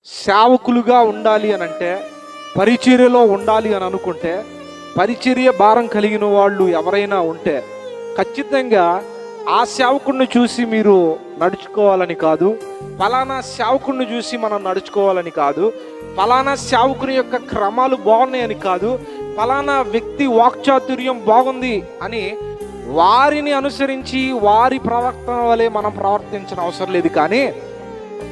సేవకులుగా ఉండాలి అని అంటే, పరిచర్యలో ఉండాలి అని అనుకుంటే, పరిచర్య భారం కలిగిన వాళ్ళు ఎవరైనా ఉంటే ఖచ్చితంగా ఆ సేవకుడిని చూసి మీరు నడుచుకోవాలని కాదు, ఫలానా సేవకుడిని చూసి మనం నడుచుకోవాలని కాదు, ఫలానా సేవకుని యొక్క క్రమాలు బాగున్నాయని కాదు, ఫలానా వ్యక్తి వాక్చాతుర్యం బాగుంది అని వారిని అనుసరించి వారి ప్రవర్తన వలె మనం ప్రవర్తించిన అవసరం లేదు. కానీ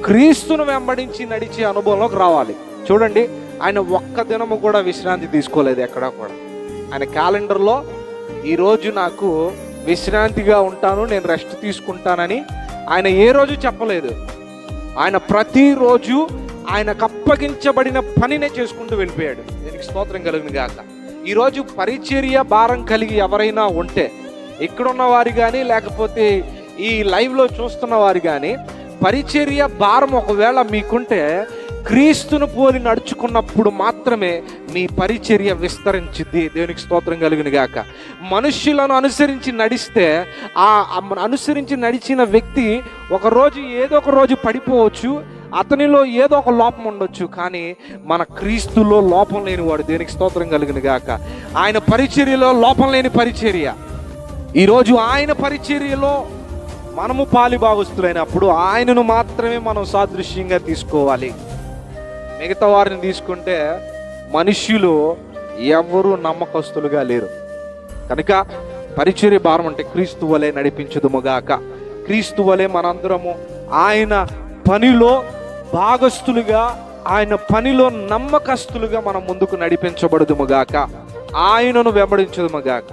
క్రీస్తును వెంబడించి నడిచే అనుభవంలోకి రావాలి. చూడండి, ఆయన ఒక్క దినము కూడా విశ్రాంతి తీసుకోలేదు ఎక్కడా కూడా. ఆయన క్యాలెండర్లో ఈరోజు నాకు విశ్రాంతిగా ఉంటాను, నేను రెస్ట్ తీసుకుంటానని ఆయన ఏ రోజు చెప్పలేదు. ఆయన ప్రతిరోజు ఆయనకు అప్పగించబడిన పనినే చేసుకుంటూ వెళ్ళిపోయాడు. దీనికి స్తోత్రం కలుగును గాక. ఈరోజు పరిచర్య భారం కలిగి ఎవరైనా ఉంటే, ఇక్కడున్న వారు కానీ లేకపోతే ఈ లైవ్లో చూస్తున్న వారు కానీ, పరిచర్య భారం ఒకవేళ మీకుంటే క్రీస్తును పోలి నడుచుకున్నప్పుడు మాత్రమే మీ పరిచర్య విస్తరించింది. దేవునికి స్తోత్రం కలుగును గాక. మనుష్యులను అనుసరించి నడిస్తే ఆ అనుసరించి నడిచిన వ్యక్తి ఒకరోజు ఏదో ఒక రోజు పడిపోవచ్చు, అతనిలో ఏదో ఒక లోపం ఉండొచ్చు. కానీ మన క్రీస్తులో లోపం లేనివాడు. దేనికి స్తోత్రం కలుగును గాక. ఆయన పరిచర్యలో లోపం లేని పరిచర్య. ఈరోజు ఆయన పరిచర్యలో మనము పాలిభాగస్తులైనప్పుడు ఆయనను మాత్రమే మనం సాదృశ్యంగా తీసుకోవాలి. మిగతా వారిని తీసుకుంటే మనుష్యులు ఎవరు నమ్మకస్తులుగా లేరు. కనుక పరిచర్య భారం అంటే క్రీస్తు వలె నడిపించుదుముగాక. క్రీస్తు వలె మనందరము ఆయన పనిలో భాగస్తులుగా, ఆయన పనిలో నమ్మకస్తులుగా మనం ముందుకు నడిపించబడుదుముగాక. ఆయనను వెంబడించుదుముగాక.